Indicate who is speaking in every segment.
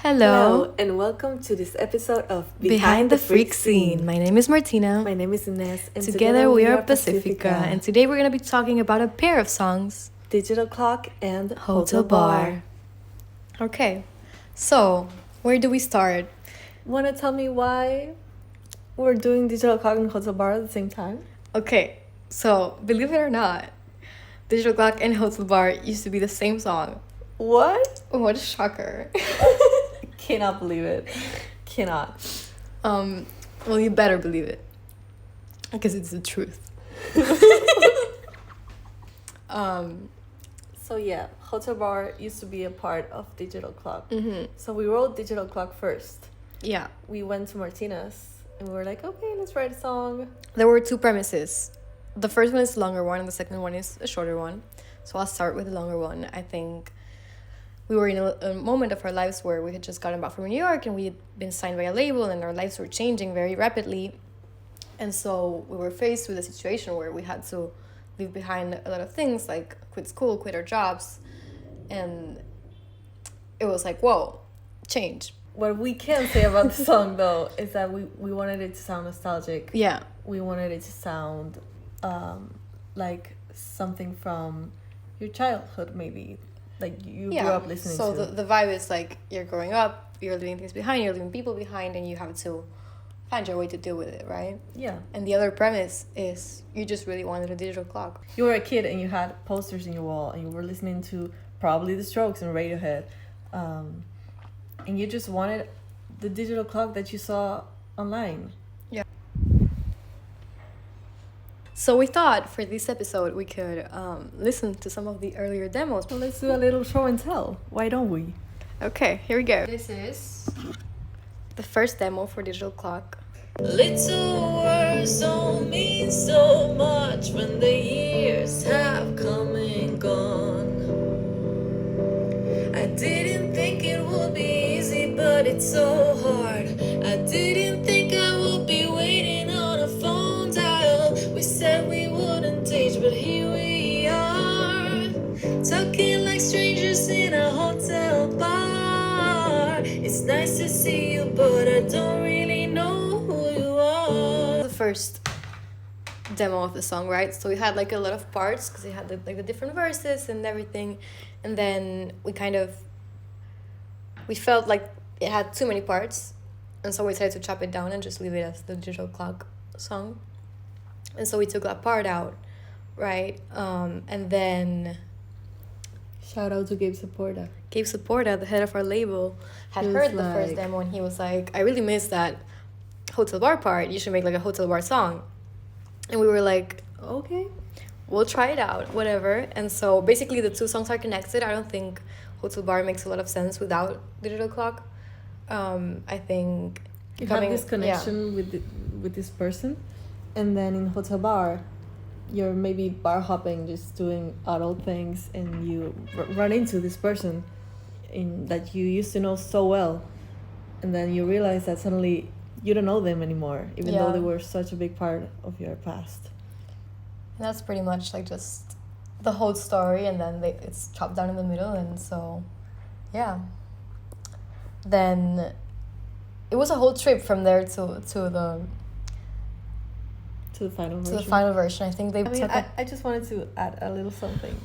Speaker 1: Hello,
Speaker 2: and welcome to this episode of
Speaker 1: Behind the Freak Scene. My name is Martina.
Speaker 2: My name is Ines, and
Speaker 1: Together we are Pacifica, and today we're going to be talking about a pair of songs,
Speaker 2: Digital Clock and
Speaker 1: Hotel Bar. Okay, so where do we start?
Speaker 2: Want to tell me why we're doing Digital Clock and Hotel Bar at the same time?
Speaker 1: Okay, so believe it or not, Digital Clock and Hotel Bar used to be the same song.
Speaker 2: What?
Speaker 1: Oh, what a shocker.
Speaker 2: Cannot believe it. Cannot.
Speaker 1: Well, you better believe it, because it's the truth.
Speaker 2: So yeah, Hotel Bar used to be a part of Digital Clock.
Speaker 1: Mm-hmm.
Speaker 2: So we wrote Digital Clock first.
Speaker 1: Yeah.
Speaker 2: We went to Martina's and we were like, okay, let's write a song.
Speaker 1: There were two premises. The first one is the longer one and the second one is a shorter one. So I'll start with the longer one. I think we were in a moment of our lives where we had just gotten back from New York and we had been signed by a label and our lives were changing very rapidly. And so we were faced with a situation where we had to leave behind a lot of things, like quit school, quit our jobs. And it was like, whoa, change.
Speaker 2: What we can say about the song, though, is that we wanted it to sound nostalgic.
Speaker 1: Yeah.
Speaker 2: We wanted it to sound like something from your childhood, maybe. Like you grew up listening to.
Speaker 1: So the vibe is like you're growing up, you're leaving things behind, you're leaving people behind, and you have to find your way to deal with it, right?
Speaker 2: Yeah.
Speaker 1: And the other premise is you just really wanted a digital clock.
Speaker 2: You were a kid and you had posters in your wall and you were listening to probably The Strokes and Radiohead. And you just wanted the digital clock that you saw online.
Speaker 1: Yeah. So we thought for this episode we could listen to some of the earlier demos.
Speaker 2: Well, let's do a little show and tell. Why don't we?
Speaker 1: Okay, here we go. This is the first demo for Digital Clock.
Speaker 3: Little words don't mean so much when the years have come and gone. I didn't think it would be easy, but it's so hard. I didn't think I would be waiting on a phone dial. We said we wouldn't age, but here we are, talking like strangers in a hotel bar. It's nice to see you, but I don't really know who you are.
Speaker 1: The first demo of the song, right? So we had like a lot of parts because it had the different verses and everything, and then we felt like it had too many parts, and so we decided to chop it down and just leave it as the Digital Clock song. And so we took that part out, right? And then
Speaker 2: Shout out to Gabe Saporta.
Speaker 1: Gabe Saporta, the head of our label, had
Speaker 2: He was
Speaker 1: heard the first
Speaker 2: like-
Speaker 1: demo and he was like, I really miss that Hotel Bar part. You should make like a Hotel Bar song. And we were like,
Speaker 2: Okay.
Speaker 1: we'll try it out, whatever. And so basically the two songs are connected. I don't think Hotel Bar makes a lot of sense without Digital Clock. I think
Speaker 2: You have this connection with this person, and then in Hotel Bar, you're maybe bar hopping, just doing adult things, and you run into this person that you used to know so well, and then you realize that suddenly you don't know them anymore, even though they were such a big part of your past.
Speaker 1: And that's pretty much like just the whole story, and then it's chopped down in the middle, and so yeah. Then it was a whole trip from there to the
Speaker 2: final version.
Speaker 1: to the final version. I think they took
Speaker 2: I just wanted to add a little something.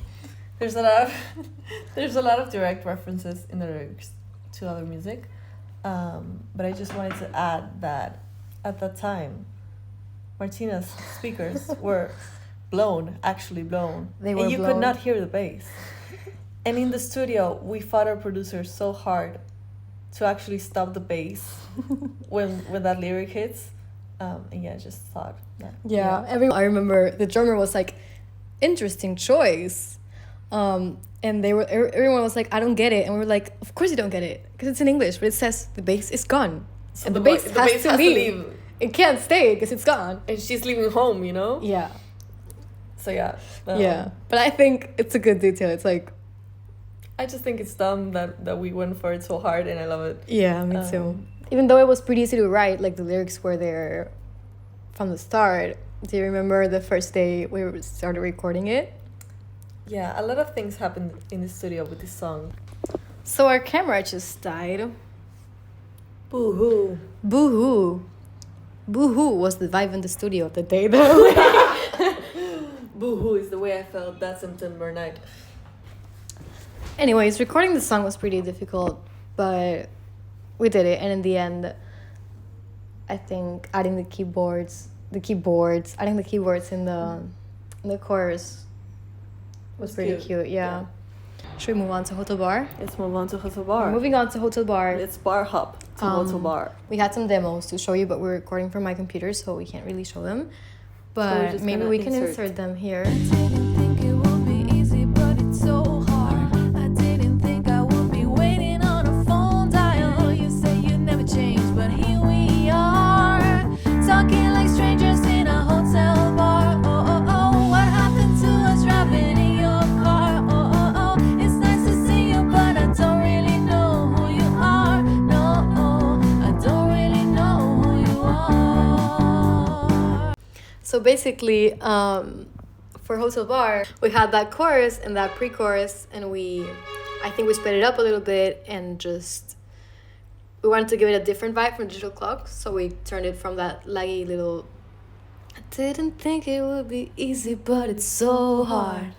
Speaker 2: There's a lot of direct references in the lyrics to other music, but I just wanted to add that at that time, Martina's speakers were actually blown.
Speaker 1: They were
Speaker 2: and you
Speaker 1: blown.
Speaker 2: could not hear the bass. And in the studio, we fought our producers so hard to actually stop the bass when that lyric hits. And yeah, I just thought that.
Speaker 1: I remember the drummer was like, interesting choice, and everyone was like, I don't get it, and we were like, of course you don't get it because it's in English, but it says the bass is gone,
Speaker 2: So
Speaker 1: and the bass has to leave. It can't stay because it's gone.
Speaker 2: And she's leaving home, you know?
Speaker 1: Yeah.
Speaker 2: So yeah.
Speaker 1: Yeah, but I think it's a good detail. It's like,
Speaker 2: I just think it's dumb that we went for it so hard, and I love it.
Speaker 1: yeah, me too. Even though it was pretty easy to write, like the lyrics were there from the start. Do you remember the first day we started recording it?
Speaker 2: Yeah, a lot of things happened in the studio with this song.
Speaker 1: So our camera just died.
Speaker 2: Boo-hoo.
Speaker 1: Boo-hoo. Boo-hoo was the vibe in the studio the day that
Speaker 2: Boo-hoo is the way I felt that September night.
Speaker 1: Anyways, recording the song was pretty difficult, but we did it. And in the end, I think adding the keyboards in the chorus was pretty cute. Yeah. Should we move on to Hotel Bar?
Speaker 2: Let's move on to Hotel Bar.
Speaker 1: Moving on to Hotel Bar.
Speaker 2: Let's bar hop to Hotel Bar.
Speaker 1: We had some demos to show you, but we're recording from my computer, so we can't really show them. But
Speaker 2: just
Speaker 1: maybe
Speaker 2: gonna
Speaker 1: we can insert them here.
Speaker 3: Didn't think it would be easy, but it's so hard. I didn't think I would be waiting on a phone dial. You say you never change, but here we are, talking like strangers in a hotel bar. Oh, oh, oh, what happened to us driving in your car? Oh, oh, oh, it's nice to see you, but I don't really know who you are. No, I don't really know who you are.
Speaker 1: So basically, for Hotel Bar, we had that chorus and that pre-chorus, and I think we sped it up a little bit and we wanted to give it a different vibe from Digital Clock, so we turned it from that laggy little, I didn't think it would be easy, but it's so hard.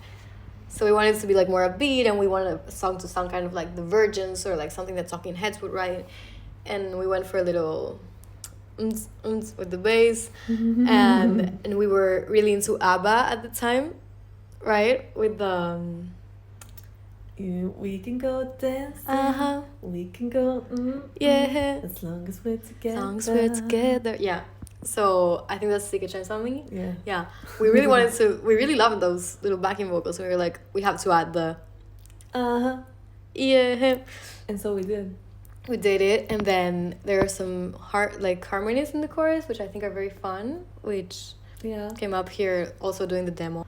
Speaker 1: So we wanted it to be like more upbeat, and we wanted a song to sound kind of like The Virgins or like something that Talking Heads would write, and we went for a little with the bass, and we were really into ABBA at the time, right? With the
Speaker 2: we can go dancing. We can go.
Speaker 1: Yeah.
Speaker 2: As long as we're together.
Speaker 1: As long as we're together. Yeah. So I think that's Take a Chance on Me.
Speaker 2: Yeah.
Speaker 1: Yeah. We really we really loved those little backing vocals. We were like, we have to add the. Yeah.
Speaker 2: And so we did.
Speaker 1: We did it, and then there are some harmonies in the chorus, which I think are very fun, which came up here also doing the demo.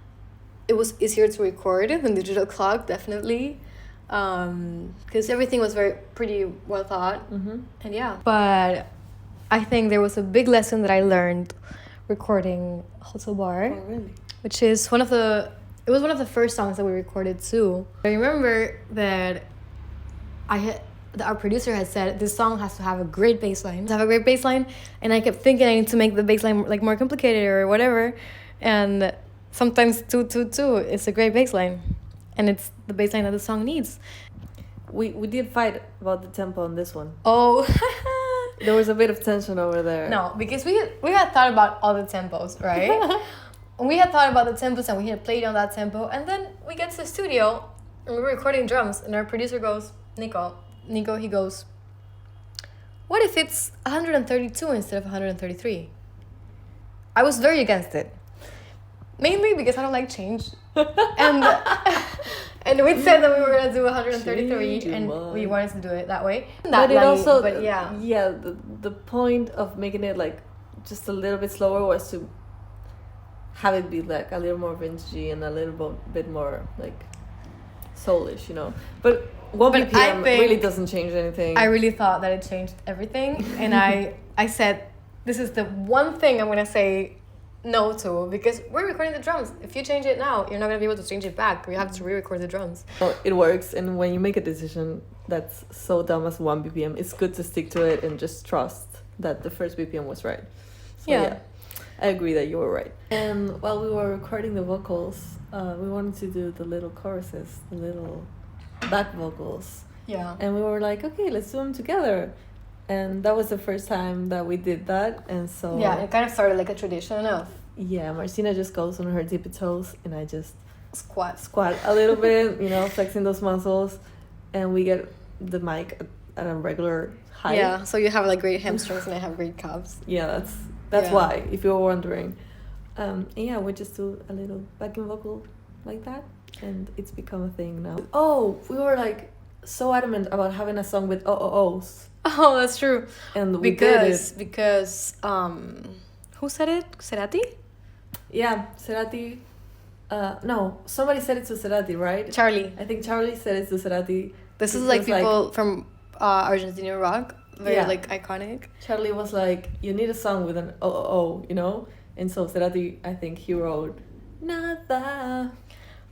Speaker 1: It was easier to record than Digital Clock, definitely, because everything was pretty well thought, and yeah. But I think there was a big lesson that I learned recording Hotel Bar, which is one of the first songs that we recorded too. I remember that our producer had said this song has to have a great bass line. And I kept thinking I need to make the bass line like more complicated or whatever. And sometimes 222 is a great bass line, and it's the bass line that the song needs.
Speaker 2: We did fight about the tempo on this one.
Speaker 1: Oh,
Speaker 2: there was a bit of tension over there.
Speaker 1: No, because we had thought about all the tempos, right? We had thought about the tempos, and we had played on that tempo, and then we get to the studio and we were recording drums, and our producer goes, Nico, he goes, what if it's 132 instead of 133? I was very against it. Mainly because I don't like change. And we said that we were going to do 133 and we wanted to do it that way.
Speaker 2: The point of making it like just a little bit slower was to have it be like a little more vintagey and a little bit more like soulish, you know. But 1 BPM really doesn't change anything.
Speaker 1: I really thought that it changed everything, and I said, this is the one thing I'm going to say no to, because we're recording the drums. If you change it now, you're not going to be able to change it back. You have to re-record the drums.
Speaker 2: Oh, it works, and when you make a decision that's so dumb as 1 BPM, it's good to stick to it and just trust that the first BPM was right. So, yeah, I agree that you were right. And while we were recording the vocals, we wanted to do the little choruses, the little back vocals.
Speaker 1: Yeah.
Speaker 2: And we were like, okay, let's do them together. And that was the first time that we did that. And so...
Speaker 1: yeah, it kind of started like a tradition of...
Speaker 2: yeah, Marcina just goes on her tippy toes and I just...
Speaker 1: Squat
Speaker 2: a little bit, you know, flexing those muscles. And we get the mic at a regular height.
Speaker 1: Yeah, so you have like great hamstrings and I have great calves.
Speaker 2: Yeah, that's why, if you were wondering. And yeah, we just do a little backing vocal like that. And it's become a thing now. Oh, we were like so adamant about having a song with OOOs.
Speaker 1: Oh, that's true.
Speaker 2: And we did it.
Speaker 1: Because who said it? Cerati?
Speaker 2: Yeah, Cerati. No, somebody said it to Cerati, right?
Speaker 1: Charlie.
Speaker 2: I think Charlie said it to Cerati.
Speaker 1: This is like people from Argentinian rock. Very like iconic.
Speaker 2: Charlie was like, you need a song with an OOO, you know? And so Cerati, I think he wrote Nada.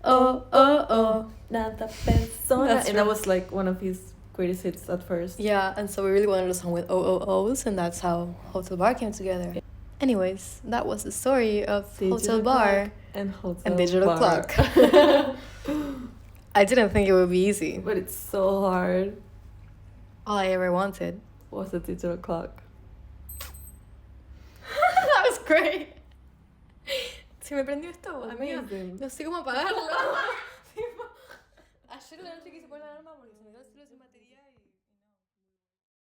Speaker 1: Oh,
Speaker 2: Nada persona. And that was like one of his greatest hits at first.
Speaker 1: Yeah, and so we really wanted a song with OOOs, and that's how Hotel Bar came together. Yeah. Anyways, that was the story of
Speaker 2: Digital
Speaker 1: Hotel Bar
Speaker 2: and
Speaker 1: Digital
Speaker 2: Bar.
Speaker 1: Clock. I didn't think it would be easy.
Speaker 2: But it's so hard.
Speaker 1: All I ever wanted
Speaker 2: Was a digital clock.
Speaker 1: That was great. Se me prendió esto, amiga.
Speaker 2: Amazing.
Speaker 1: No sé cómo apagarlo. Ayer la noche quise poner la alarma porque se me dio el